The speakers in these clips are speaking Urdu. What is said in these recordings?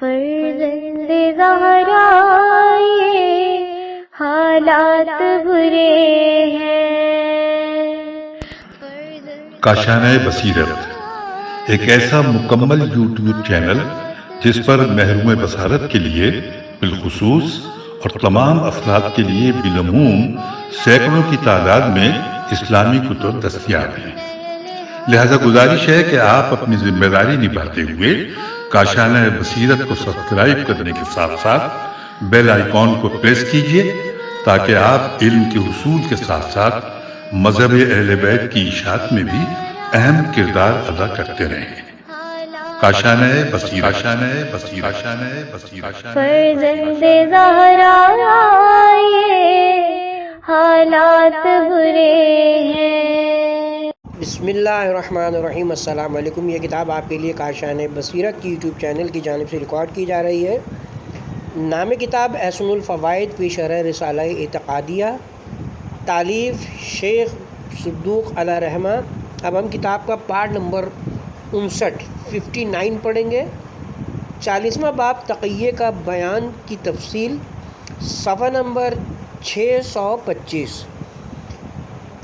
فرزند زہرا یہ حالات برے ہیں۔ کاشانہ بصیرت ایک ایسا مکمل یوٹیوب چینل جس پر محروم بصارت کے لیے بالخصوص اور تمام افراد کے لیے بالعموم سینکڑوں کی تعداد میں اسلامی کتب دستیاب ہیں۔ لہذا گزارش ہے کہ آپ اپنی ذمہ داری نبھاتے ہوئے کاشانہ بصیرت کو سبسکرائب کرنے کے ساتھ ساتھ بیل آئیکن کو پریس کیجیے تاکہ آپ علم کے حصول کے ساتھ ساتھ مذہب اہل بیت کی اشاعت میں بھی اہم کردار ادا کرتے رہیں۔ کاشانہ بصیرت۔ فرزند زہرا یہ حالات برے ہیں۔ بسم اللہ الرحمن الرحیم۔ السلام علیکم۔ یہ کتاب آپ کے لیے کاشانہ بصیرت کی یوٹیوب چینل کی جانب سے ریکارڈ کی جا رہی ہے۔ نام کتاب احسن الفوائد فی شرح رسالہ اعتقادیہ، تالیف شیخ صدوق علیہ رحمہ۔ اب ہم کتاب کا پارٹ نمبر 59 پڑھیں گے۔ 40واں باب تقیہ کا بیان کی تفصیل، صفحہ نمبر 625۔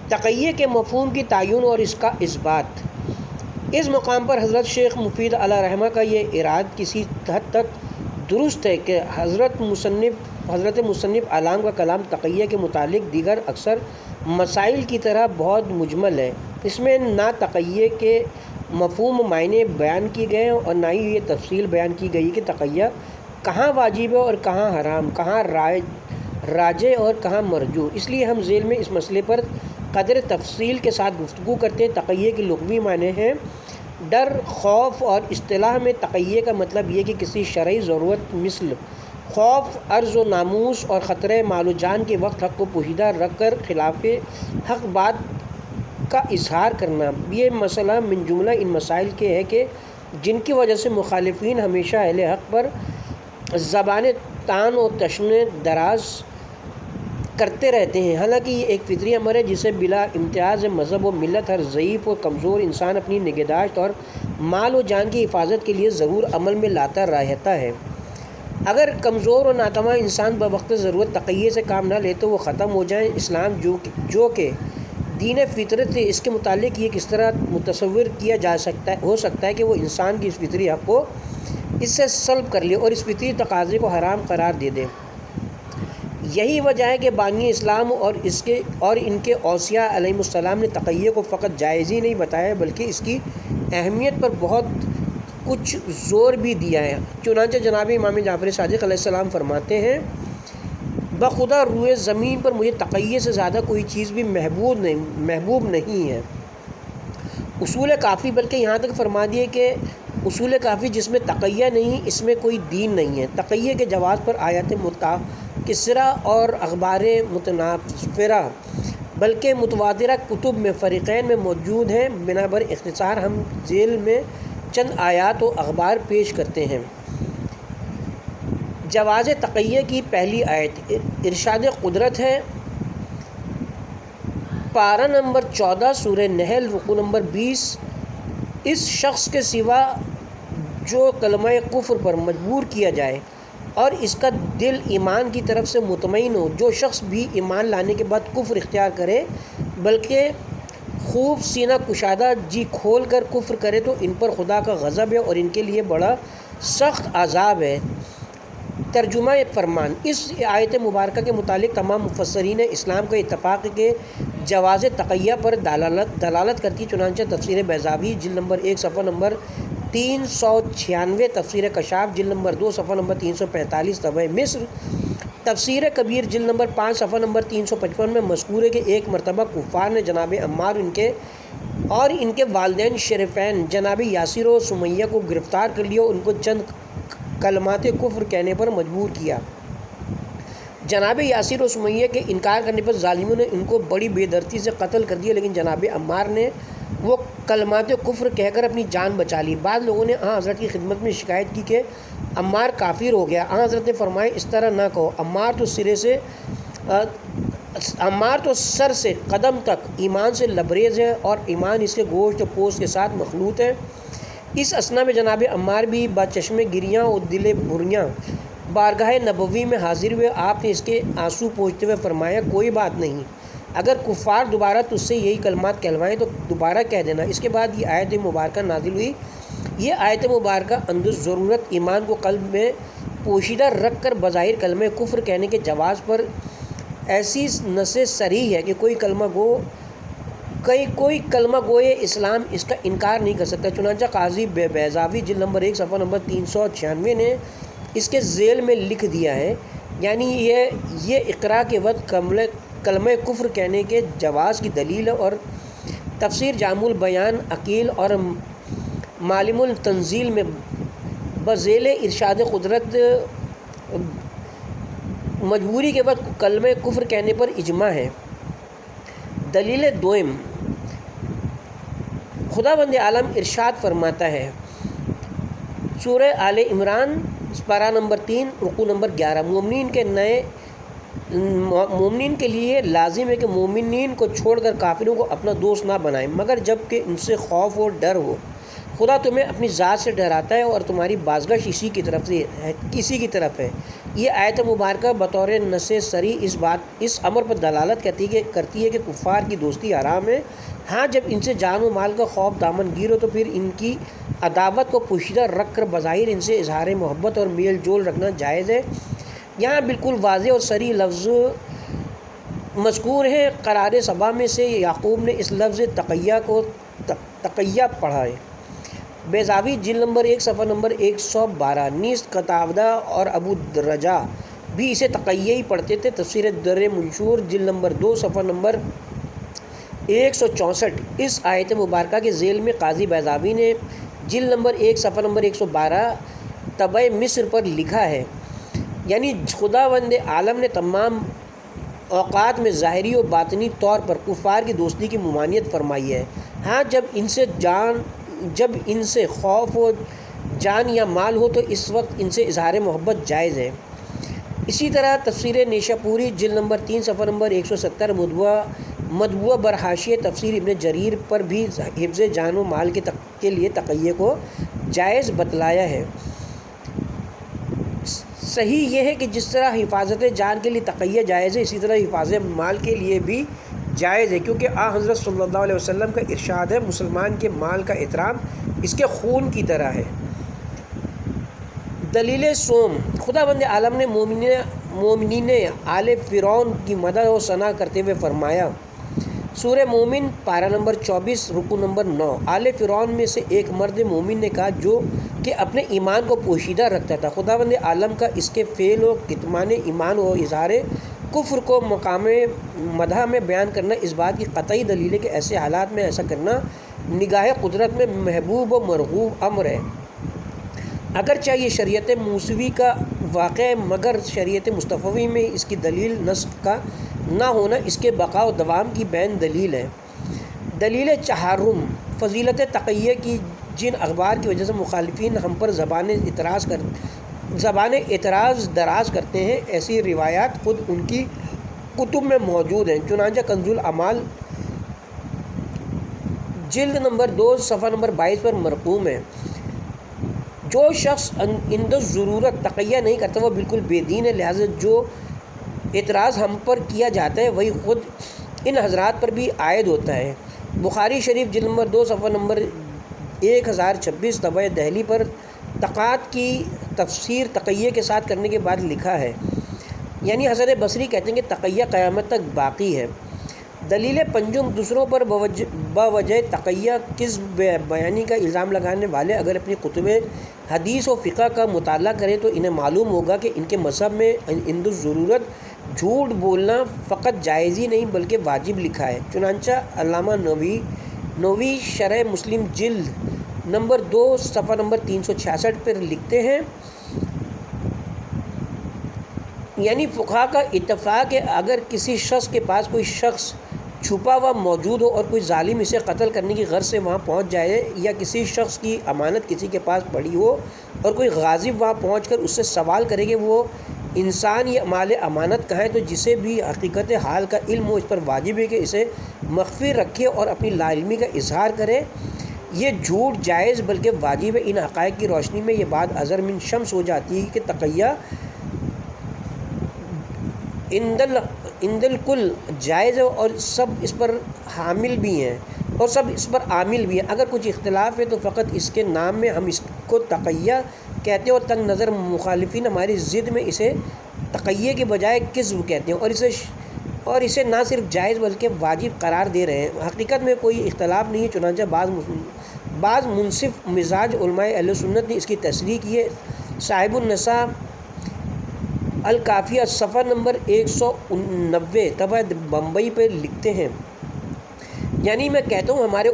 تقیہ کے مفہوم کی تعین اور اس کا اثبات۔ اس مقام پر حضرت شیخ مفید علیہ رحمہ کا یہ اراد کسی حد تک درست ہے کہ حضرت مصنف علام کا کلام تقیہ کے متعلق دیگر اکثر مسائل کی طرح بہت مجمل ہے۔ اس میں نہ تقیہ کے مفہوم معنی بیان کیے گئے ہیں اور نہ ہی یہ تفصیل بیان کی گئی کہ تقیہ کہاں واجب ہے اور کہاں حرام، کہاں راجع اور کہاں مرجوح۔ اس لیے ہم ذیل میں اس مسئلے پر قدر تفصیل کے ساتھ گفتگو کرتے ہیں۔ تقیہ کے لغوی معنی ہیں ڈر، خوف، اور اصطلاح میں تقیہ کا مطلب یہ کہ کسی شرعی ضرورت مثل خوف، عرض و ناموس اور خطرہ مال و جان کے وقت حق کو پوشیدہ رکھ کر خلاف حق بات کا اظہار کرنا۔ یہ مسئلہ من جملہ ان مسائل کے ہے کہ جن کی وجہ سے مخالفین ہمیشہ اہل حق پر زبان طعن و تشنع دراز کرتے رہتے ہیں، حالانکہ یہ ایک فطری امر ہے جسے بلا امتیاز مذہب و ملت ہر ضعیف و کمزور انسان اپنی نگہداشت اور مال و جان کی حفاظت کے لیے ضرور عمل میں لاتا رہتا ہے۔ اگر کمزور و ناتواں انسان بوقت ضرورت تقیہ سے کام نہ لے تو وہ ختم ہو جائیں۔ اسلام جو کہ دین فطرت ہے، اس کے متعلق یہ کس طرح متصور کیا ہو سکتا ہے کہ وہ انسان کی اس فطری حق کو اس سے سلب کر لے اور اس فطری تقاضے کو حرام قرار دے دے۔ یہی وجہ ہے کہ بانی اسلام اور ان کے اوصیاء علیہ السلام نے تقیہ کو فقط جائز ہی نہیں بتایا بلکہ اس کی اہمیت پر بہت کچھ زور بھی دیا ہے۔ چنانچہ جناب امام جعفر صادق علیہ السلام فرماتے ہیں، بخدا روئے زمین پر مجھے تقیہ سے زیادہ کوئی چیز بھی محبوب نہیں ہے۔ اصول کافی، بلکہ یہاں تک فرما دیے کہ اصول کافی جس میں تقیہ نہیں اس میں کوئی دین نہیں ہے۔ تقیہ کے جواز پر آیات متکثرہ اور اخبار متنافرہ بلکہ متواترہ کتب میں فریقین میں موجود ہیں۔ بنا بر اختصار ہم ذیل میں چند آیات و اخبار پیش کرتے ہیں۔ جواز تقیہ کی پہلی آیت ارشاد قدرت ہے، پارہ نمبر 14 سورہ نحل رکوع نمبر 20۔ اس شخص کے سوا جو کلمہ کفر پر مجبور کیا جائے اور اس کا دل ایمان کی طرف سے مطمئن ہو، جو شخص بھی ایمان لانے کے بعد کفر اختیار کرے بلکہ خوب سینہ کشادہ جی کھول کر کفر کرے تو ان پر خدا کا غضب ہے اور ان کے لیے بڑا سخت عذاب ہے۔ ترجمہ فرمان۔ اس آیت مبارکہ کے متعلق تمام مفسرین اسلام کا اتفاق ہے کہ جواز تقیہ پر دلالت کرتی۔ چنانچہ تفسیر بیضاوی جلد نمبر 1 صفحہ نمبر 396، تفسیر کشاف جلد نمبر 2 صفحہ نمبر 345، طبع مصر تفسیر کبیر جلد نمبر 5 صفحہ نمبر 355 میں مذکور ہے کہ ایک مرتبہ کفار نے جناب عمار اور ان کے والدین شریفین جناب یاسر و سمیہ کو گرفتار کر لیا اور ان کو چند کلمات کفر کہنے پر مجبور کیا۔ جناب یاسر و سمیہ کے انکار کرنے پر ظالموں نے ان کو بڑی بے دردی سے قتل کر دیا، لیکن جناب عمار نے وہ کلمات کفر کہہ کر اپنی جان بچا لی۔ بعض لوگوں نے آن حضرت کی خدمت میں شکایت کی کہ عمار کافر ہو گیا۔ آن حضرت نے فرمایا، اس طرح نہ کہو، عمار تو سر سے قدم تک ایمان سے لبریز ہے اور ایمان اس کے گوشت و پوست کے ساتھ مخلوط ہے۔ اس اسنا میں جناب عمار بھی بچشم گریاں و دل بھریاں بارگاہ نبوی میں حاضر ہوئے۔ آپ نے اس کے آنسو پوچھتے ہوئے فرمایا کوئی بات نہیں، اگر کفار دوبارہ تجھ سے یہی کلمات کہلوائیں تو دوبارہ کہہ دینا۔ اس کے بعد یہ آیت مبارکہ نازل ہوئی۔ یہ آیت مبارکہ اندر ضرورت ایمان کو قلب میں پوشیدہ رکھ کر بظاہر کلمہ کفر کہنے کے جواز پر ایسی نص صریح ہے کہ کوئی کلمہ گوئے اسلام اس کا انکار نہیں کر سکتا۔ چنانچہ قاضی بیضاوی جلد نمبر 1 صفحہ نمبر 396 نے اس کے ذیل میں لکھ دیا ہے، یعنی یہ اقرا کے وقت کلمہ کفر کہنے کے جواز کی دلیل ہے، اور تفسیر جامع البیان عقیل اور معالم التنزیل میں بذیل ارشاد قدرت مجبوری کے وقت کلمہ کفر کہنے پر اجماع ہے۔ دلیل دوم، خداوند عالم ارشاد فرماتا ہے سورہ آل عمران پارہ نمبر 3 رکوع نمبر 11، مومنین کے لیے لازم ہے کہ مومنین کو چھوڑ کر کافروں کو اپنا دوست نہ بنائیں مگر جب کہ ان سے خوف و ڈر ہو۔ خدا تمہیں اپنی ذات سے ڈراتا ہے اور تمہاری بازگشت اسی کی طرف ہے۔ یہ آیت مبارکہ بطور نص صریح اس امر پر دلالت کرتی ہے کہ کفار کی دوستی حرام ہے۔ ہاں جب ان سے جان و مال کا خوف دامن گیر ہو تو پھر ان کی عداوت کو پوشیدہ رکھ کر بظاہر ان سے اظہار محبت اور میل جول رکھنا جائز ہے۔ یہاں بالکل واضح اور صریح لفظ مذکور ہیں۔ قرار سبا میں سے یعقوب نے اس لفظ تقیہ کو تقیہ پڑھا ہے۔ بیضاوی جلد نمبر 1 صفحہ نمبر 112، نیز قتادہ اور ابو رجا بھی اسے تقیہ ہی پڑھتے تھے۔ تفسیر در منشور جلد نمبر 2 صفحہ نمبر 164 اس آیت مبارکہ کے ذیل میں قاضی بیضاوی نے جلد نمبر 1 صفحہ نمبر 112 طبع مصر پر لکھا ہے، یعنی خداوند عالم نے تمام اوقات میں ظاہری و باطنی طور پر کفار کی دوستی کی ممانعت فرمائی ہے۔ ہاں جب ان سے خوف و جان یا مال ہو تو اس وقت ان سے اظہار محبت جائز ہے۔ اسی طرح تفسیر نیشاپوری جلد نمبر 3 صفحہ نمبر 170 مطبوعہ برحاشیہ تفسیر ابن جریر پر بھی حفظ جان و مال کے لیے تقیہ کو جائز بتلایا ہے۔ صحیح یہ ہے کہ جس طرح حفاظت جان کے لیے تقیہ جائز ہے اسی طرح حفاظت مال کے لیے بھی جائز ہے، کیونکہ حضرت صلی اللہ علیہ وسلم کا ارشاد ہے مسلمان کے مال کا احترام اس کے خون کی طرح ہے۔ دلیل سوم، خداوند عالم نے مومنین آل فرعون کی مدح و ثنا کرتے ہوئے فرمایا، سورہ مومن پارہ نمبر 24 رکوع نمبر 9، آل فرعون میں سے ایک مرد مومن نے کہا جو کہ اپنے ایمان کو پوشیدہ رکھتا تھا۔ خداوند عالم کا اس کے فعل و کتمان ایمان و اظہار کفر کو مقام مدح میں بیان کرنا اس بات کی قطعی دلیل ہے کہ ایسے حالات میں ایسا کرنا نگاہ قدرت میں محبوب و مرغوب امر ہے۔ اگرچہ یہ شریعت موسوی کا واقعہ ہے مگر شریعت مصطفی میں اس کی دلیل نسخ کا نہ ہونا اس کے بقا و دوام کی بین دلیل ہے۔ دلیل چہارم، فضیلت تقیہ کی جن اخبار کی وجہ سے مخالفین ہم پر زبان اعتراض دراز کرتے ہیں ایسی روایات خود ان کی کتب میں موجود ہیں۔ چنانچہ کنز الاعمال جلد نمبر 2 صفحہ نمبر 22 پر مرقوم ہے، جو شخص عند ضرورت تقیہ نہیں کرتا وہ بالکل بے دین ہے، لہٰذا جو اعتراض ہم پر کیا جاتا ہے وہی خود ان حضرات پر بھی عائد ہوتا ہے۔ بخاری شریف جلد نمبر 2 صفحہ نمبر 1026 طبع دہلی پر تقات کی تفسیر تقیہ کے ساتھ کرنے کے بعد لکھا ہے، یعنی حسن بصری کہتے ہیں کہ تقیہ قیامت تک باقی ہے۔ دلیل پنجم، دوسروں پر بوجہ تقیہ کذب بیانی کا الزام لگانے والے اگر اپنی کتب حدیث و فقہ کا مطالعہ کریں تو انہیں معلوم ہوگا کہ ان کے مذہب میں عند ضرورت جھوٹ بولنا فقط جائز ہی نہیں بلکہ واجب لکھا ہے۔ چنانچہ علامہ نووی شرح مسلم جلد نمبر 2 صفحہ نمبر 366 پر لکھتے ہیں، یعنی فقہا کا اتفاق ہے اگر کسی شخص کے پاس کوئی شخص چھپا ہوا موجود ہو اور کوئی ظالم اسے قتل کرنے کی غرض سے وہاں پہنچ جائے، یا کسی شخص کی امانت کسی کے پاس پڑی ہو اور کوئی غاصب وہاں پہنچ کر اس سے سوال کرے کہ وہ انسان یا مال امانت کہاں ہے، تو جسے بھی حقیقت حال کا علم ہو اس پر واجب ہے کہ اسے مخفی رکھے اور اپنی لا علمی کا اظہار کرے، یہ جھوٹ جائز بلکہ واجب ہے۔ ان حقائق کی روشنی میں یہ بات اظہر من شمس ہو جاتی ہے کہ تقیہ اندل کل جائز ہے اور سب اس پر حامل بھی ہیں اور سب اس پر عامل بھی ہیں۔ اگر کچھ اختلاف ہے تو فقط اس کے نام میں، ہم اس کو تقیہ کہتے ہیں اور تنگ نظر مخالفین ہماری ضد میں اسے تقیہ کے بجائے کذب کہتے ہیں اور اسے نہ صرف جائز بلکہ واجب قرار دے رہے ہیں۔ حقیقت میں کوئی اختلاف نہیں ہے، چنانچہ بعض منصف مزاج علماء اہل سنت نے اس کی تصریح کی ہے۔ صاحب النساء الکافیہ صفحہ نمبر 190 طبع بمبئی پہ لکھتے ہیں، یعنی میں کہتا ہوں ہمارے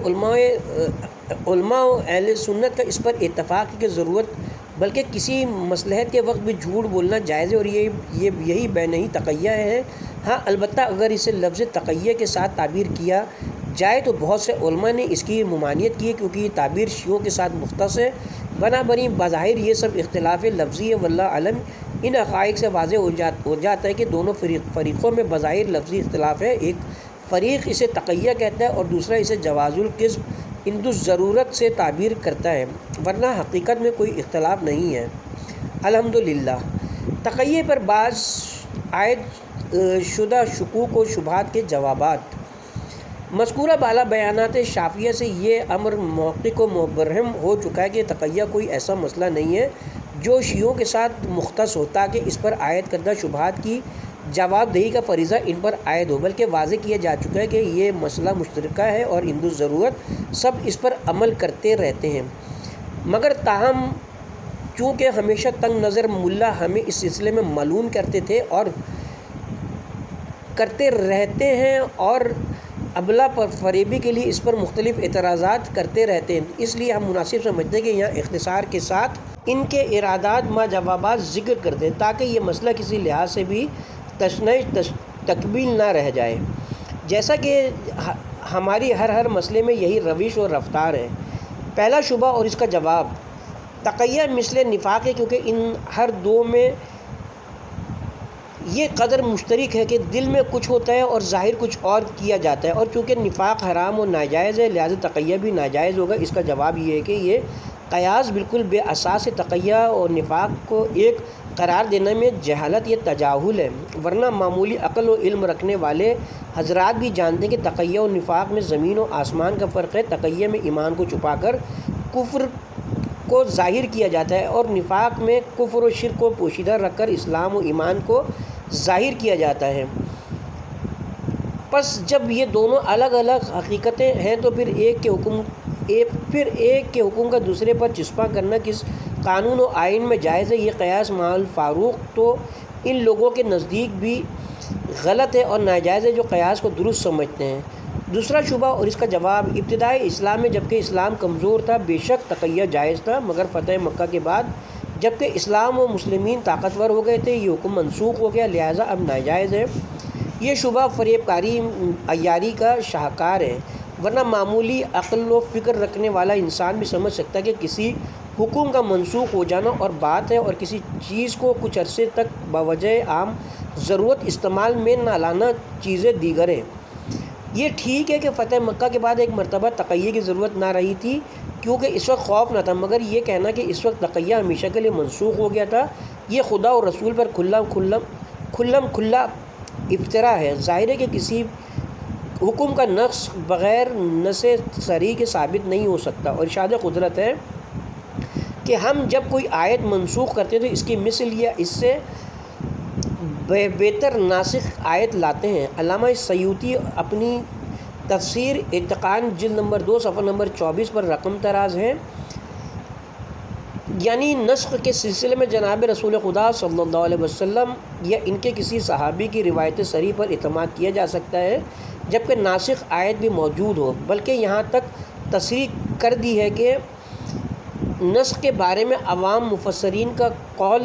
علماء اہل سنت کا اس پر اتفاق کی ضرورت بلکہ کسی مصلحت کے وقت بھی جھوٹ بولنا جائز ہے اور یہی بینہی تقیہ ہے۔ ہاں البتہ اگر اسے لفظ تقیہ کے ساتھ تعبیر کیا جائے تو بہت سے علماء نے اس کی ممانعت کی ہے کیونکہ یہ تعبیر شیعوں کے ساتھ مختص ہے۔ بنابراین بظاہر یہ سب اختلاف لفظی ہے، واللہ علم۔ ان حقائق سے واضح ہو جاتا ہے کہ دونوں فریقوں میں بظاہر لفظی اختلاف ہے۔ ایک فریق اسے تقیہ کہتا ہے اور دوسرا اسے جواز الکذب عند الضرورت سے تعبیر کرتا ہے، ورنہ حقیقت میں کوئی اختلاف نہیں ہے۔ الحمدللہ تقیہ پر بعض عائد شدہ شکوک و شبہات کے جوابات۔ مذکورہ بالا بیانات شافعیہ سے یہ امر محقق و مبرہم ہو چکا ہے کہ تقیہ کوئی ایسا مسئلہ نہیں ہے جو شیعوں کے ساتھ مختص ہو تاکہ اس پر عائد کردہ شبہات کی جواب دہی کا فریضہ ان پر عائد ہو، بلکہ واضح کیا جا چکا ہے کہ یہ مسئلہ مشترکہ ہے اور عند الضرورت سب اس پر عمل کرتے رہتے ہیں۔ مگر تاہم چونکہ ہمیشہ تنگ نظر ملا ہمیں اس سلسلے میں ملعون کرتے تھے اور کرتے رہتے ہیں اور ابلا پر فریبی کے لیے اس پر مختلف اعتراضات کرتے رہتے ہیں، اس لیے ہم مناسب سمجھتے ہیں کہ یہاں اختصار کے ساتھ ان کے ارادات ما جوابات ذکر کر دیں تاکہ یہ مسئلہ کسی لحاظ سے بھی تشنیع تکمیل نہ رہ جائے، جیسا کہ ہماری ہر مسئلے میں یہی روش اور رفتار ہے۔ پہلا شبہ اور اس کا جواب۔ تقیہ مثل نفاق ہے کیونکہ ان ہر دو میں یہ قدر مشترک ہے کہ دل میں کچھ ہوتا ہے اور ظاہر کچھ اور کیا جاتا ہے، اور چونکہ نفاق حرام اور ناجائز ہے لہذا تقیہ بھی ناجائز ہوگا۔ اس کا جواب یہ ہے کہ یہ قیاس بالکل بے اساس ہے۔ تقیہ اور نفاق کو ایک قرار دینے میں جہالت یا تجاہل ہے، ورنہ معمولی عقل و علم رکھنے والے حضرات بھی جانتے ہیں کہ تقیہ اور نفاق میں زمین و آسمان کا فرق ہے۔ تقیہ میں ایمان کو چھپا کر کفر کو ظاہر کیا جاتا ہے اور نفاق میں کفر و شرک کو پوشیدہ رکھ کر اسلام و ایمان کو ظاہر کیا جاتا ہے۔ پس جب یہ دونوں الگ الگ حقیقتیں ہیں تو پھر ایک کے حکم کا دوسرے پر چسپاں کرنا کس قانون و آئین میں جائز ہے؟ یہ قیاس مع الفاروق تو ان لوگوں کے نزدیک بھی غلط ہے اور ناجائز ہے جو قیاس کو درست سمجھتے ہیں۔ دوسرا شبہ اور اس کا جواب۔ ابتدائی اسلام میں جبکہ اسلام کمزور تھا بے شک تقیہ جائز تھا، مگر فتح مکہ کے بعد جبکہ اسلام و مسلمین طاقتور ہو گئے تھے یہ حکم منسوخ ہو گیا، لہٰذا اب ناجائز ہے۔ یہ شبہ فریب کاری عیاری کا شاہکار ہے، ورنہ معمولی عقل و فکر رکھنے والا انسان بھی سمجھ سکتا ہے کہ کسی حکم کا منسوخ ہو جانا اور بات ہے اور کسی چیز کو کچھ عرصے تک بوجہ عام ضرورت استعمال میں نہ لانا چیزیں دیگر ہیں۔ یہ ٹھیک ہے کہ فتح مکہ کے بعد ایک مرتبہ تقیہ کی ضرورت نہ رہی تھی کیونکہ اس وقت خوف نہ تھا، مگر یہ کہنا کہ اس وقت تقیہ ہمیشہ کے لیے منسوخ ہو گیا تھا یہ خدا اور رسول پر کھلا افطرا ہے۔ ظاہر ہے کہ کسی حکم کا نقص بغیر نص صریح کے ثابت نہیں ہو سکتا، اور ارشاد قدرت ہے کہ ہم جب کوئی آیت منسوخ کرتے تو اس کی مثل یا اس سے بہتر ناسخ آیت لاتے ہیں۔ علامہ سیوطی اپنی تفسیر اتقان جلد نمبر 2 صفحہ نمبر 24 پر رقم تراز ہیں، یعنی نسخ کے سلسلے میں جناب رسول خدا صلی اللہ علیہ وسلم یا ان کے کسی صحابی کی روایت صریح پر اعتماد کیا جا سکتا ہے جبکہ ناسخ آیت بھی موجود ہو، بلکہ یہاں تک تصریح کر دی ہے کہ نسخ کے بارے میں عوام مفسرین کا قول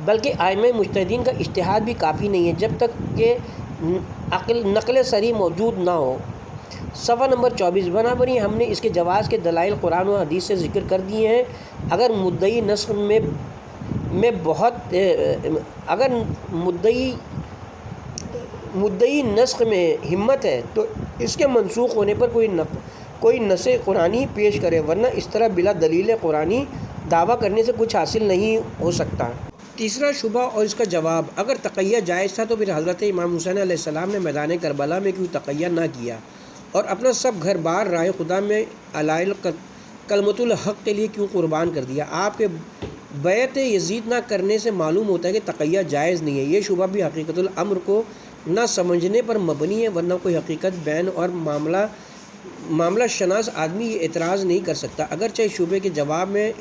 بلکہ ائمہ مجتہدین کا اجتہاد بھی کافی نہیں ہے جب تک کہ نقل صریح موجود نہ ہو۔ صفحہ نمبر 24۔ بنابراین ہم نے اس کے جواز کے دلائل قرآن و حدیث سے ذکر کر دیے ہیں۔ اگر مدعی نسخ میں ہمت ہے تو اس کے منسوخ ہونے پر کوئی کوئی نص قرآنی پیش کرے، ورنہ اس طرح بلا دلیل قرآنی دعویٰ کرنے سے کچھ حاصل نہیں ہو سکتا۔ تیسرا شبہ اور اس کا جواب: اگر تقیہ جائز تھا تو پھر حضرت امام حسین علیہ السلام نے میدان کربلا میں کیوں تقیہ نہ کیا اور اپنا سب گھر بار راہ خدا میں علائل کلمۃ الحق کے لیے کیوں قربان کر دیا؟ آپ کے بیعت یزید نہ کرنے سے معلوم ہوتا ہے کہ تقیہ جائز نہیں ہے۔ یہ شبہ بھی حقیقت الامر کو نہ سمجھنے پر مبنی ہے، ورنہ کوئی حقیقت بین اور معاملہ شناس آدمی یہ اعتراض نہیں کر سکتا۔ اگرچہ شبے کے جواب میں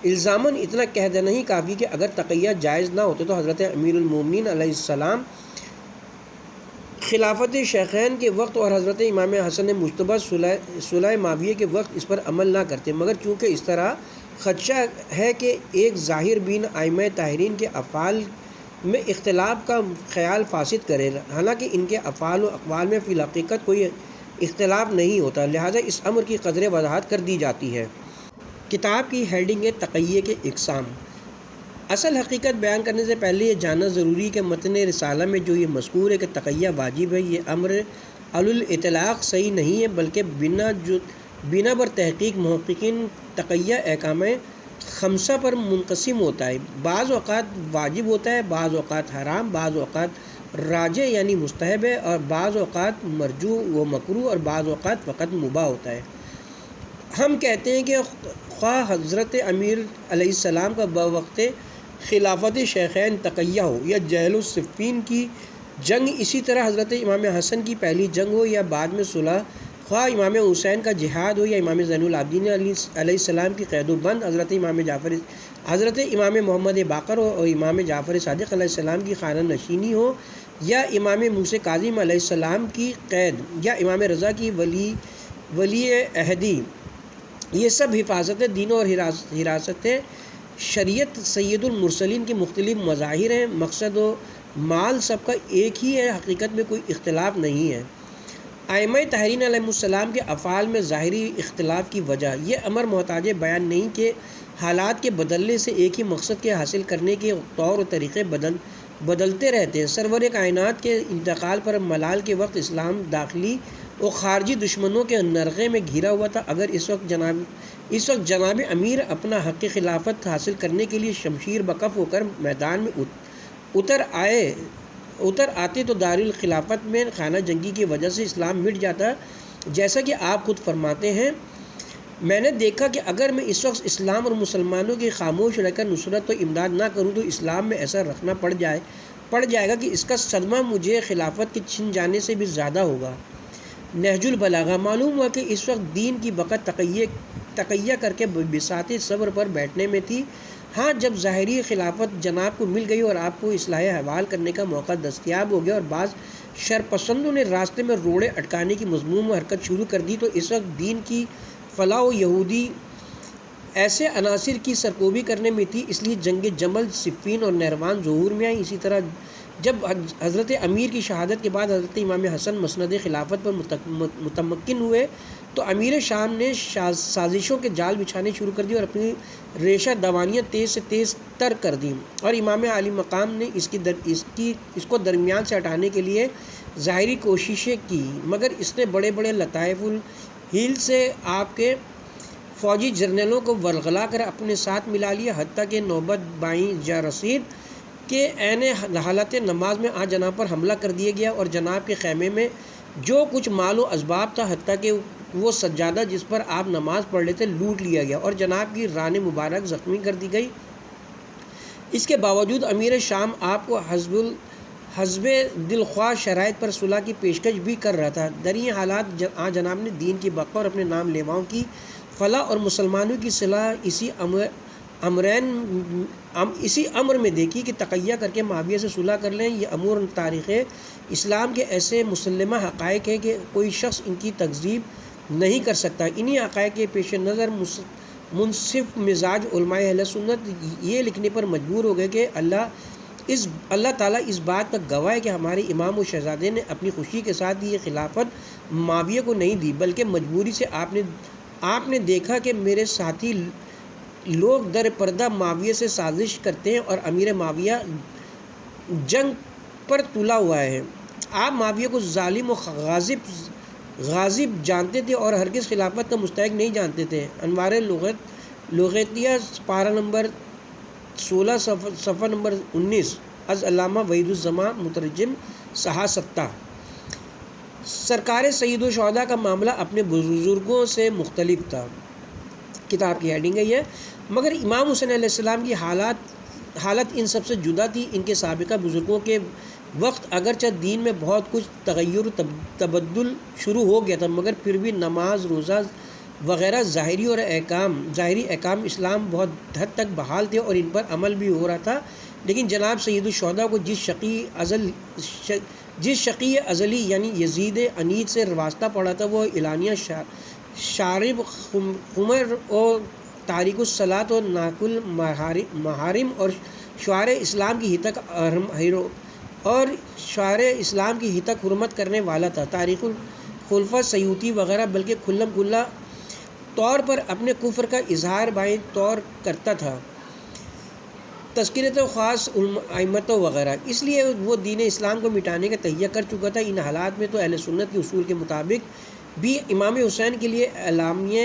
الزاماً اتنا کہہ دینا ہی کافی کہ اگر تقیہ جائز نہ ہوتے تو حضرت امیر المومنین علیہ السلام خلافت شیخین کے وقت اور حضرت امام حسن مجتبیٰ صلح معاویہ کے وقت اس پر عمل نہ کرتے، مگر چونکہ اس طرح خدشہ ہے کہ ایک ظاہر بین ائمہ طاہرین کے افعال میں اختلاف کا خیال فاسد کرے، حالانکہ ان کے افعال و اقوال میں فی الحقیقت کوئی اختلاف نہیں ہوتا، لہٰذا اس امر کی قدر وضاحت کر دی جاتی ہے۔ کتاب کی ہیڈنگ ہے تقیہ کے اقسام۔ اصل حقیقت بیان کرنے سے پہلے یہ جاننا ضروری ہے کہ متن رسالہ میں جو یہ مذکور ہے کہ تقیہ واجب ہے، یہ امر علی الاطلاق صحیح نہیں ہے، بلکہ بنا بر تحقیق محققین تقیہ احکام خمسہ پر منقسم ہوتا ہے۔ بعض اوقات واجب ہوتا ہے، بعض اوقات حرام، بعض اوقات راجع یعنی مستحب ہے، اور بعض اوقات مرجوع و مکروہ، اور بعض اوقات فقط مباح ہوتا ہے۔ ہم کہتے ہیں کہ خواہ حضرت امیر علیہ السلام کا بوقت خلافت شیخین تقیہ ہو یا جہل الصفین کی جنگ، اسی طرح حضرت امام حسن کی پہلی جنگ ہو یا بعد میں صلح، خواہ امام حسین کا جہاد ہو یا امام زین العابدین علیہ السلام کی قید و بند، حضرت امام محمد باقر اور امام جعفر صادق علیہ السلام کی خانہ نشینی ہو یا امام موسیٰ کاظم علیہ السلام کی قید یا امام رضا کی ولی عہدی، یہ سب حفاظت دین اور حراست شریعت سید المرسلین کے مختلف مظاہر ہیں۔ مقصد و مال سب کا ایک ہی ہے، حقیقت میں کوئی اختلاف نہیں ہے۔ ائمہ طاہرین علیہ السلام کے افعال میں ظاہری اختلاف کی وجہ یہ امر محتاج بیان نہیں کہ حالات کے بدلنے سے ایک ہی مقصد کے حاصل کرنے کے طور و طریقے بدلتے رہتے ہیں۔ سرور کائنات کے انتقال پر ملال کے وقت اسلام داخلی اور خارجی دشمنوں کے نرغے میں گھرا ہوا تھا۔ اگر اس وقت جناب امیر اپنا حق خلافت حاصل کرنے کے لیے شمشیر بکف ہو کر میدان میں اتر آتے تو دارالخلافت میں خانہ جنگی کی وجہ سے اسلام مٹ جاتا، جیسا کہ آپ خود فرماتے ہیں، میں نے دیکھا کہ اگر میں اس وقت اسلام اور مسلمانوں کی خاموش رہ کر نصرت و امداد نہ کروں تو اسلام میں ایسا رکھنا پڑ جائے گا کہ اس کا صدمہ مجھے خلافت کے چھن جانے سے بھی زیادہ ہوگا۔ نہج البلاغہ۔ معلوم ہوا کہ اس وقت دین کی بقا تقیہ کر کے بساط صبر پر بیٹھنے میں تھی۔ ہاں، جب ظاہری خلافت جناب کو مل گئی اور آپ کو اصلاح احوال کرنے کا موقع دستیاب ہو گیا اور بعض شرپسندوں نے راستے میں روڑے اٹکانے کی مذموم حرکت شروع کر دی، تو اس وقت دین کی فلاح و یہودی ایسے عناصر کی سرکوبی کرنے میں تھی، اس لیے جنگ جمل، صفین اور نہروان ظہور میں آئیں۔ اسی طرح جب حضرت امیر کی شہادت کے بعد حضرت امام حسن مسند خلافت پر متمکن ہوئے تو امیر شام نے سازشوں کے جال بچھانے شروع کر دی اور اپنی ریشہ دوانیاں تیز سے تیز تر کر دیں، اور امام علی مقام نے اس کو درمیان سے ہٹانے کے لیے ظاہری کوششیں کی، مگر اس نے بڑے بڑے لطائف الحیل سے آپ کے فوجی جرنیلوں کو ورغلا کر اپنے ساتھ ملا لیا، حتیٰ کہ نوبت بائیں جا رسید کہ عین حالت نماز میں جناب پر حملہ کر دیا گیا اور جناب کے خیمے میں جو کچھ مال و اسباب تھا، حتیٰ کہ وہ سجادہ جس پر آپ نماز پڑھ لیتے، لوٹ لیا گیا اور جناب کی ران مبارک زخمی کر دی گئی۔ اس کے باوجود امیر شام آپ کو حسب دلخواہ شرائط پر صلح کی پیشکش بھی کر رہا تھا۔ در یہ حالات جناب نے دین کی بقا اور اپنے نام لیواؤں کی فلاح اور مسلمانوں کی صلاح اسی امر میں دیکھی کہ تقیہ کر کے معاویہ سے صلح کر لیں۔ یہ امور تاریخ اسلام کے ایسے مسلمہ حقائق ہیں کہ کوئی شخص ان کی تکذیب نہیں کر سکتا۔ انہی حقائق کے پیش نظر منصف مزاج علماء اہل سنت یہ لکھنے پر مجبور ہو گئے کہ اللہ تعالیٰ اس بات پر گواہ ہے کہ ہمارے امام و شہزادے نے اپنی خوشی کے ساتھ یہ خلافت معاویہ کو نہیں دی، بلکہ مجبوری سے آپ نے دیکھا کہ میرے ساتھی لوگ در پردہ معاویہ سے سازش کرتے ہیں اور امیر معاویہ جنگ پر تلا ہوا ہے۔ آپ معاویہ کو ظالم و غاصب غاضب جانتے تھے اور ہرگز خلافت کا مستحق نہیں جانتے تھے۔ انوار لغیتیہ پارہ نمبر 16 صفحہ نمبر 19 از علامہ وحید الزماں مترجم صحاستہ۔ سرکار سید الشہداء کا معاملہ اپنے بزرگوں سے مختلف تھا، کتاب کی ہیڈنگ ہے یہ، مگر امام حسین علیہ السلام کی حالت ان سب سے جدا تھی۔ ان کے سابقہ بزرگوں کے وقت اگرچہ دین میں بہت کچھ تغیر و تبدل شروع ہو گیا تھا، مگر پھر بھی نماز، روزہ وغیرہ ظاہری احکام اسلام بہت حد تک بحال تھے اور ان پر عمل بھی ہو رہا تھا۔ لیکن جناب سید الشہداء کو جس شقی ازلی یعنی یزید عنید سے واسطہ پڑا تھا، وہ اعلانیہ شارب خمر اور تاریک الصلاۃ اور ناقل محارم اور شعار اسلام کی ہتک حرمت کرنے والا تھا۔ تاریخ الخلفاء سیوطی وغیرہ بلکہ کھلم کھلا طور پر اپنے کفر کا اظہار بائیں طور کرتا تھا، تذکرۃ خاص ائمہ وغیرہ، اس لیے وہ دین اسلام کو مٹانے کا تہیہ کر چکا تھا۔ ان حالات میں تو اہل سنت کے اصول کے مطابق بھی امام حسین کے لیے اعلامیہ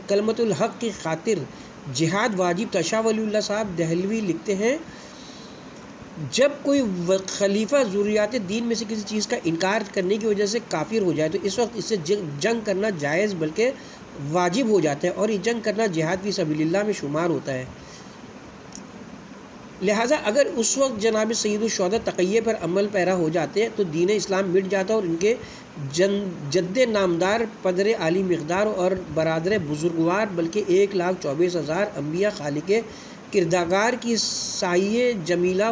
کلمۃ الحق کی خاطر جہاد واجب تھا۔ شاہ ولی اللہ صاحب دہلوی لکھتے ہیں، جب کوئی خلیفہ ضروریات دین میں سے کسی چیز کا انکار کرنے کی وجہ سے کافر ہو جائے تو اس وقت اس سے جنگ کرنا جائز بلکہ واجب ہو جاتا ہے، اور یہ جنگ کرنا جہاد فی سبیل اللہ میں شمار ہوتا ہے۔ لہٰذا اگر اس وقت جناب سید الشہداء تقیہ پر عمل پیرا ہو جاتے تو دین اسلام مٹ جاتا اور ان کے جد نامدار، پدر عالی مقدار اور برادر بزرگوار بلکہ 1,24,000 انبیاء خالق کردگار کی سایہ جمیلہ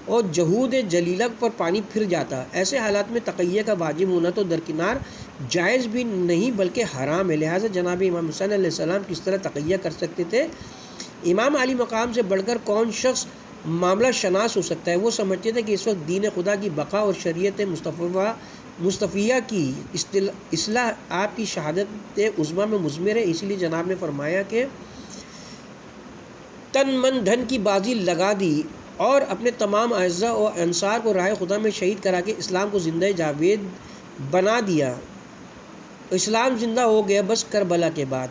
اور جہود جلیلہ پر پانی پھر جاتا۔ ایسے حالات میں تقیہ کا واجب ہونا تو درکنار جائز بھی نہیں بلکہ حرام ہے۔ لہٰذا جناب امام حسین علیہ السلام کس طرح تقیہ کر سکتے تھے؟ امام علی مقام سے بڑھ کر کون شخص معاملہ شناس ہو سکتا ہے؟ وہ سمجھتے تھے کہ اس وقت دین خدا کی بقا اور شریعت مصطفیہ کی اصلاح آپ کی شہادت عظمیٰ میں مضمر ہے۔ اسی لیے جناب نے فرمایا کہ تن من دھن کی بازی لگا دی اور اپنے تمام اعزاء و انصار کو راہ خدا میں شہید کرا کے اسلام کو زندہ جاوید بنا دیا۔ اسلام زندہ ہو گیا بس کربلا کے بعد۔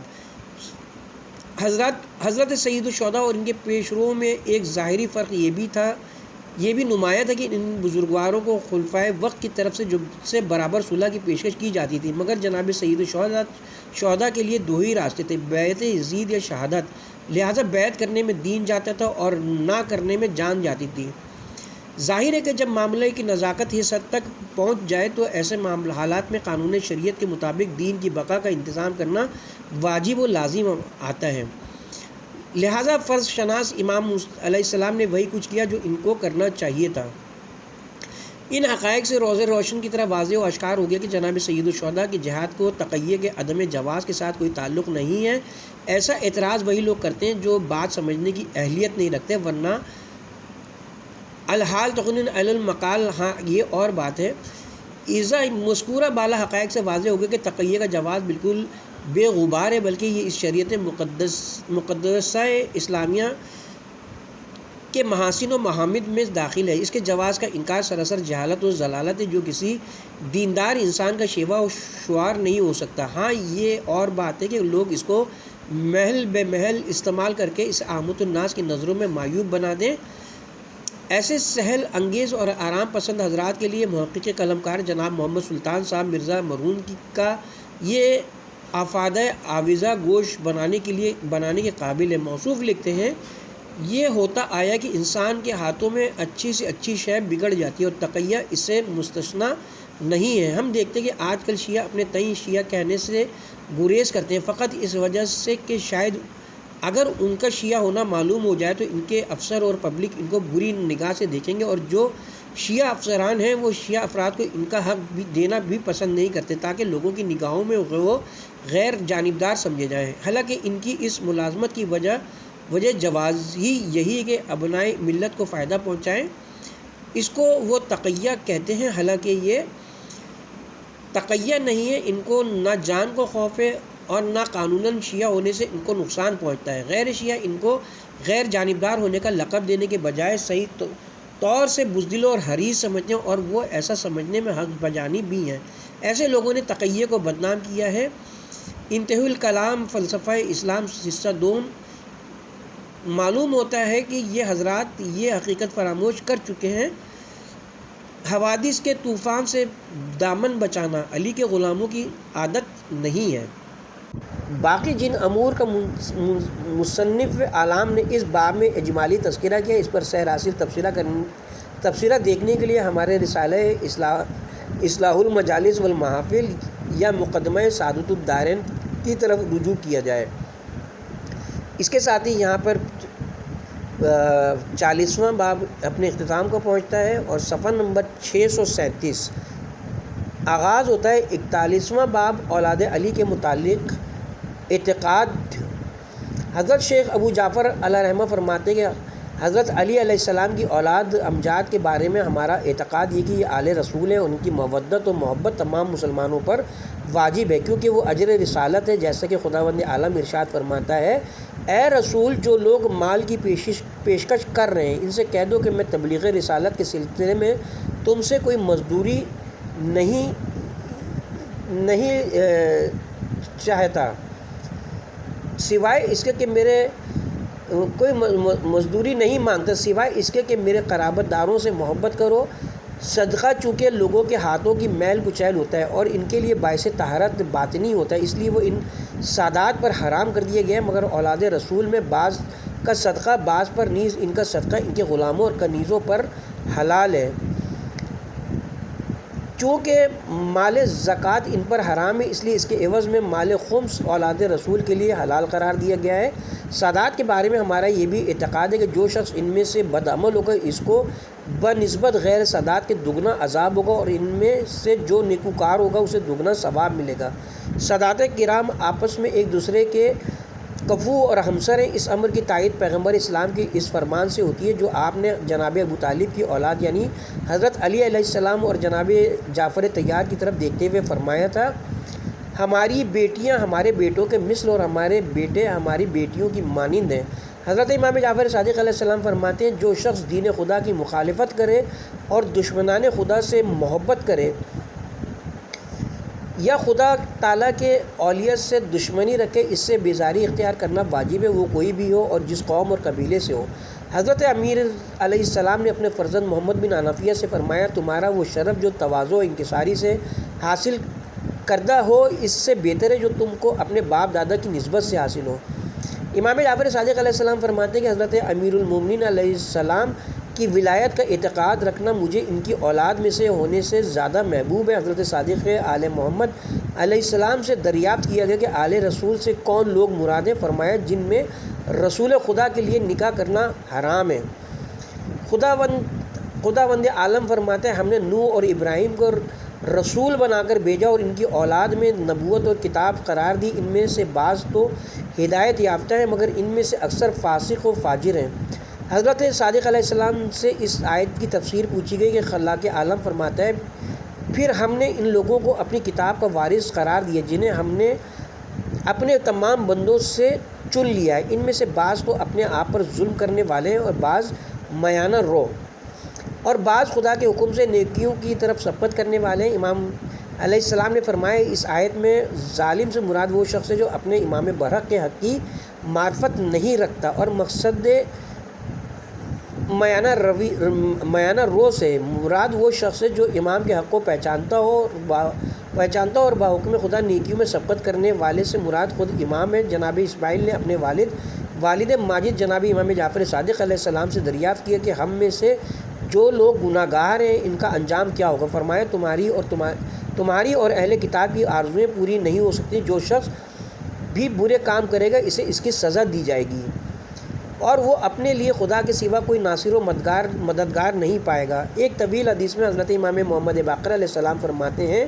حضرت سید الشہداء اور ان کے پیشروؤں میں ایک ظاہری فرق یہ بھی نمایاں تھا کہ ان بزرگواروں کو خلفائے وقت کی طرف سے برابر صلح کی پیشکش کی جاتی تھی، مگر جناب سید الشہداء کے لیے دو ہی راستے تھے، بیعت یزید یا شہادت۔ لہٰذا بیعت کرنے میں دین جاتا تھا اور نہ کرنے میں جان جاتی تھی۔ ظاہر ہے کہ جب معاملے کی نزاکت اس حد تک پہنچ جائے تو ایسے حالات میں قانون شریعت کے مطابق دین کی بقا کا انتظام کرنا واجب و لازم آتا ہے۔ لہٰذا فرض شناس امام علیہ السلام نے وہی کچھ کیا جو ان کو کرنا چاہیے تھا۔ ان حقائق سے روز روشن کی طرح واضح و آشکار ہو گیا کہ جناب سید الشہداء کی جہاد کو تقیہ کے عدم جواز کے ساتھ کوئی تعلق نہیں ہے۔ ایسا اعتراض وہی لوگ کرتے ہیں جو بات سمجھنے کی اہلیت نہیں رکھتے، ورنہ الحال تقنن علی المقال۔ ہاں یہ اور بات ہے، اذا مذکورہ بالا حقائق سے واضح ہو گیا کہ تقیہ کا جواز بالکل بے غبار ہے، بلکہ یہ اس شریعت مقدسہ اسلامیہ کے محاسن و محامد میں داخل ہے۔ اس کے جواز کا انکار سراسر جہالت و ضلالت ہے جو کسی دیندار انسان کا شیوا و شعار نہیں ہو سکتا۔ ہاں یہ اور بات ہے کہ لوگ اس کو محل بے محل استعمال کر کے اس عامت الناس کی نظروں میں معیوب بنا دیں۔ ایسے سہل انگیز اور آرام پسند حضرات کے لیے محقق قلمکار جناب محمد سلطان صاحب مرزا مرہون کا یہ افادہ آویزہ گوش بنانے کے قابل ہے۔ موصوف لکھتے ہیں، یہ ہوتا آیا کہ انسان کے ہاتھوں میں اچھی سے اچھی شے بگڑ جاتی ہے اور تقیہ اس سے مستثنیٰ نہیں ہے۔ ہم دیکھتے ہیں کہ آج کل شیعہ اپنے تئیں شیعہ کہنے سے گریز کرتے ہیں، فقط اس وجہ سے کہ شاید اگر ان کا شیعہ ہونا معلوم ہو جائے تو ان کے افسر اور پبلک ان کو بری نگاہ سے دیکھیں گے، اور جو شیعہ افسران ہیں وہ شیعہ افراد کو ان کا حق بھی دینا بھی پسند نہیں کرتے تاکہ لوگوں کی نگاہوں میں وہ غیر جانبدار سمجھے جائیں۔ حالانکہ ان کی اس ملازمت کی وجہ جواز ہی یہی ہے کہ ابنائے ملت کو فائدہ پہنچائیں۔ اس کو وہ تقیہ کہتے ہیں، حالانکہ یہ تقیہ نہیں ہے۔ ان کو نہ جان کو خوف ہے اور نہ قانوناً شیعہ ہونے سے ان کو نقصان پہنچتا ہے۔ غیر شیعہ ان کو غیر جانبدار ہونے کا لقب دینے کے بجائے صحیح طور سے بزدل اور حریص سمجھتے ہیں، اور وہ ایسا سمجھنے میں حق بجانب بھی ہیں۔ ایسے لوگوں نے تقیہ کو بدنام کیا ہے۔ انتہاء الکلام فلسفہ اسلام حصہ 2۔ معلوم ہوتا ہے کہ یہ حضرات یہ حقیقت فراموش کر چکے ہیں، حوادث کے طوفان سے دامن بچانا علی کے غلاموں کی عادت نہیں ہے۔ باقی جن امور کا مصنف اعلام نے اس باب میں اجمالی تذکرہ کیا، اس پر سیر حاصل تبصرہ دیکھنے کے لیے ہمارے رسالہ اصلاح المجالس والمحافل یا مقدمہ سعادت الدارین کی طرف رجوع کیا جائے۔ اس کے ساتھ ہی یہاں پر 40واں باب اپنے اختتام کو پہنچتا ہے اور صفحہ نمبر 637 آغاز ہوتا ہے 41واں باب اولاد علی کے متعلق اعتقاد۔ حضرت شیخ ابو جعفر علیہ رحمہ فرماتے ہیں کہ حضرت علی علیہ السلام کی اولاد امجاد کے بارے میں ہمارا اعتقاد یہ کہ یہ آل رسول ہیں، ان کی مودت و محبت تمام مسلمانوں پر واجب ہے کیونکہ وہ اجر رسالت ہے، جیسا کہ خداوند عالم ارشاد فرماتا ہے، اے رسول جو لوگ مال کی پیشکش کر رہے ہیں ان سے کہہ دو کہ میں تبلیغ رسالت کے سلسلے میں تم سے کوئی مزدوری نہیں چاہتا، سوائے اس کے کہ میرے کوئی مزدوری نہیں مانگتا سوائے اس کے کہ میرے قرابت داروں سے محبت کرو۔ صدقہ چونکہ لوگوں کے ہاتھوں کی میل کچیل ہوتا ہے اور ان کے لیے باعث طہارت باطنی ہوتا ہے، اس لیے وہ ان سادات پر حرام کر دیے گئے، مگر اولاد رسول میں بعض کا صدقہ بعض پر نیز ان کا صدقہ ان کے غلاموں اور کنیزوں پر حلال ہے۔ چونکہ مال زکوٰۃ ان پر حرام ہے، اس لیے اس کے عوض میں مال خمس اولاد رسول کے لیے حلال قرار دیا گیا ہے۔ سادات کے بارے میں ہمارا یہ بھی اعتقاد ہے کہ جو شخص ان میں سے بدعمل ہوگا اس کو بنسبت غیر سادات کے دگنا عذاب ہوگا، اور ان میں سے جو نیکوکار ہوگا اسے دگنا ثواب ملے گا۔ سادات کرام آپس میں ایک دوسرے کے کفو اور ہمسر ہیں۔ اس امر کی تائید پیغمبر اسلام کے اس فرمان سے ہوتی ہے جو آپ نے جناب ابو طالب کی اولاد یعنی حضرت علی علیہ السلام اور جناب جعفر طیار کی طرف دیکھتے ہوئے فرمایا تھا، ہماری بیٹیاں ہمارے بیٹوں کے مثل اور ہمارے بیٹے ہماری بیٹیوں کی مانند ہیں۔ حضرت امام جعفر صادق علیہ السلام فرماتے ہیں، جو شخص دین خدا کی مخالفت کرے اور دشمنان خدا سے محبت کرے یا خدا تعالیٰ کے اولیاء سے دشمنی رکھے، اس سے بیزاری اختیار کرنا واجب ہے، وہ کوئی بھی ہو اور جس قوم اور قبیلے سے ہو۔ حضرت امیر علیہ السلام نے اپنے فرزند محمد بن حنفیہ سے فرمایا، تمہارا وہ شرف جو تواضع و انکساری سے حاصل کردہ ہو اس سے بہتر ہے جو تم کو اپنے باپ دادا کی نسبت سے حاصل ہو۔ امام جعفر صادق علیہ السلام فرماتے ہیں کہ حضرت امیر المومنین علیہ السلام کی ولایت کا اعتقاد رکھنا مجھے ان کی اولاد میں سے ہونے سے زیادہ محبوب ہے۔ حضرت صادق آل محمد علیہ السلام سے دریافت کیا گیا کہ آل رسول سے کون لوگ مراد ہیں؟ فرمایا جن میں رسول خدا کے لیے نکاح کرنا حرام ہے۔ خداوند عالم فرماتے ہیں، ہم نے نوح اور ابراہیم کو رسول بنا کر بھیجا اور ان کی اولاد میں نبوت اور کتاب قرار دی، ان میں سے بعض تو ہدایت یافتہ ہیں مگر ان میں سے اکثر فاسق و فاجر ہیں۔ حضرت صادق علیہ السلام سے اس آیت کی تفسیر پوچھی گئی کہ خلاق عالم فرماتا ہے، پھر ہم نے ان لوگوں کو اپنی کتاب کا وارث قرار دیا جنہیں ہم نے اپنے تمام بندوں سے چن لیا ہے، ان میں سے بعض تو اپنے آپ پر ظلم کرنے والے ہیں اور بعض میانہ رو اور بعض خدا کے حکم سے نیکیوں کی طرف سبقت کرنے والے ہیں۔ امام علیہ السلام نے فرمایا، اس آیت میں ظالم سے مراد وہ شخص ہے جو اپنے امام برحق کے حق کی معرفت نہیں رکھتا، اور مقصد میانہ رو سے مراد وہ شخص ہے جو امام کے حق کو پہچانتا اور باحکم خدا نیکیوں میں سبقت کرنے والے سے مراد خود امام ہے۔ جناب اسماعیل نے اپنے والد ماجد جناب امام جعفر صادق علیہ السلام سے دریافت کیا کہ ہم میں سے جو لوگ گناہ گار ہیں ان کا انجام کیا ہوگا؟ فرمایا، تمہاری اور اہل کتاب کی آرزویں پوری نہیں ہو سکتی، جو شخص بھی برے کام کرے گا اسے اس کی سزا دی جائے گی اور وہ اپنے لیے خدا کے سوا کوئی ناصر و مددگار نہیں پائے گا۔ ایک طویل حدیث میں حضرت امام محمد باقر علیہ السلام فرماتے ہیں،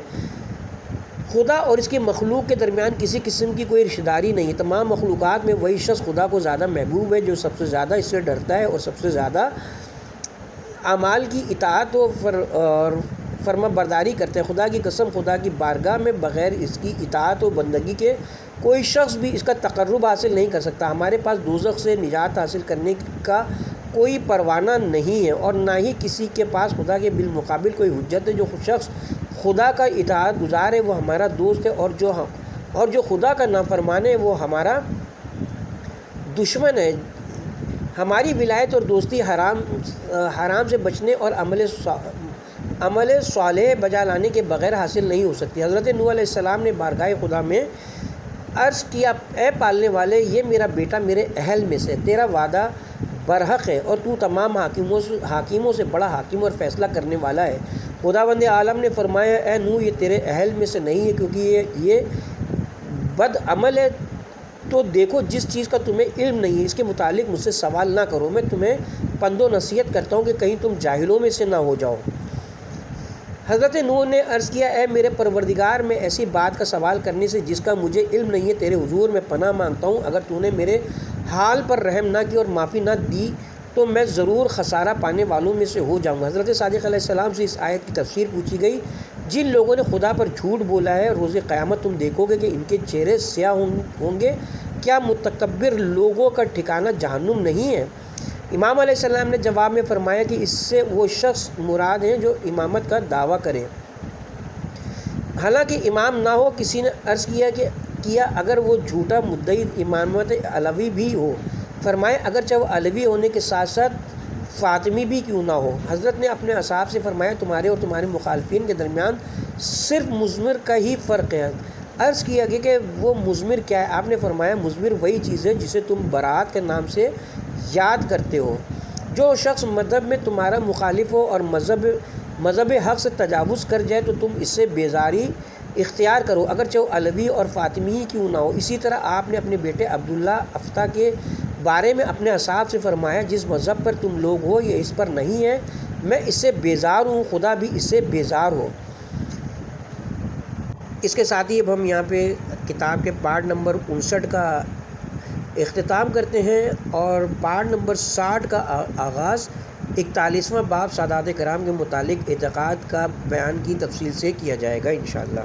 خدا اور اس کی مخلوق کے درمیان کسی قسم کی کوئی رشتہ داری نہیں، تمام مخلوقات میں وہی شخص خدا کو زیادہ محبوب ہے جو سب سے زیادہ اس سے ڈرتا ہے اور سب سے زیادہ اعمال کی اطاعت اور فرما برداری کرتے ہیں۔ خدا کی قسم، خدا کی بارگاہ میں بغیر اس کی اطاعت و بندگی کے کوئی شخص بھی اس کا تقرب حاصل نہیں کر سکتا۔ ہمارے پاس دوزخ سے نجات حاصل کرنے کا کوئی پروانہ نہیں ہے اور نہ ہی کسی کے پاس خدا کے بالمقابل کوئی حجت ہے۔ جو شخص خدا کا اطاعت گزار ہے وہ ہمارا دوست ہے، اور جو خدا کا نافرمان ہے وہ ہمارا دشمن ہے۔ ہماری ولایت اور دوستی حرام سے بچنے اور عمل صالح بجا لانے کے بغیر حاصل نہیں ہو سکتی۔ حضرت نوح علیہ السلام نے بارگاہ خدا میں عرض کیا، اے پالنے والے، یہ میرا بیٹا میرے اہل میں سے، تیرا وعدہ برحق ہے اور تو تمام حاکموں سے بڑا حاکم اور فیصلہ کرنے والا ہے۔ خداوند عالم نے فرمایا، اے نوح، یہ تیرے اہل میں سے نہیں ہے، کیونکہ یہ بد عمل ہے۔ تو دیکھو، جس چیز کا تمہیں علم نہیں ہے اس کے متعلق مجھ سے سوال نہ کرو، میں تمہیں پند و نصیحت کرتا ہوں کہ کہیں تم جاہلوں میں سے نہ ہو جاؤ۔ حضرت نوح نے عرض کیا، اے میرے پروردگار، میں ایسی بات کا سوال کرنے سے جس کا مجھے علم نہیں ہے تیرے حضور میں پناہ مانگتا ہوں۔ اگر تو نے میرے حال پر رحم نہ کی اور معافی نہ دی تو میں ضرور خسارہ پانے والوں میں سے ہو جاؤں گا۔ حضرت صادق علیہ السلام سے اس آیت کی تفسیر پوچھی گئی، جن لوگوں نے خدا پر جھوٹ بولا ہے، روز قیامت تم دیکھو گے کہ ان کے چہرے سیاہ ہوں گے، کیا متکبر لوگوں کا ٹھکانہ جہنم نہیں ہے؟ امام علیہ السلام نے جواب میں فرمایا کہ اس سے وہ شخص مراد ہیں جو امامت کا دعویٰ کرے، حالانکہ امام نہ ہو۔ کسی نے عرض کیا اگر وہ جھوٹا مدعی امامت علوی بھی ہو؟ فرمایا، اگرچہ وہ علوی ہونے کے ساتھ ساتھ فاطمی بھی کیوں نہ ہو۔ حضرت نے اپنے اصحاب سے فرمایا، تمہارے اور تمہارے مخالفین کے درمیان صرف مضمر کا ہی فرق ہے۔ عرض کیا کہ وہ مضمر کیا ہے؟ آپ نے فرمایا، مضمر وہی چیز ہے جسے تم برات کے نام سے یاد کرتے ہو۔ جو شخص مذہب میں تمہارا مخالف ہو اور مذہب حق سے تجاوز کر جائے تو تم اس سے بیزاری اختیار کرو، اگرچہ وہ علوی اور فاطمی ہی کیوں نہ ہو۔ اسی طرح آپ نے اپنے بیٹے عبداللہ افتح کے بارے میں اپنے اصحاب سے فرمایا، جس مذہب پر تم لوگ ہو یہ اس پر نہیں ہے، میں اس سے بیزار ہوں، خدا بھی اس سے بیزار ہو۔ اس کے ساتھ ہی اب ہم یہاں پہ کتاب کے پارٹ نمبر 59 کا اختتام کرتے ہیں، اور پارٹ نمبر 60 کا آغاز 41واں باب سادات کرام کے متعلق اعتقاد کا بیان کی تفصیل سے کیا جائے گا انشاءاللہ۔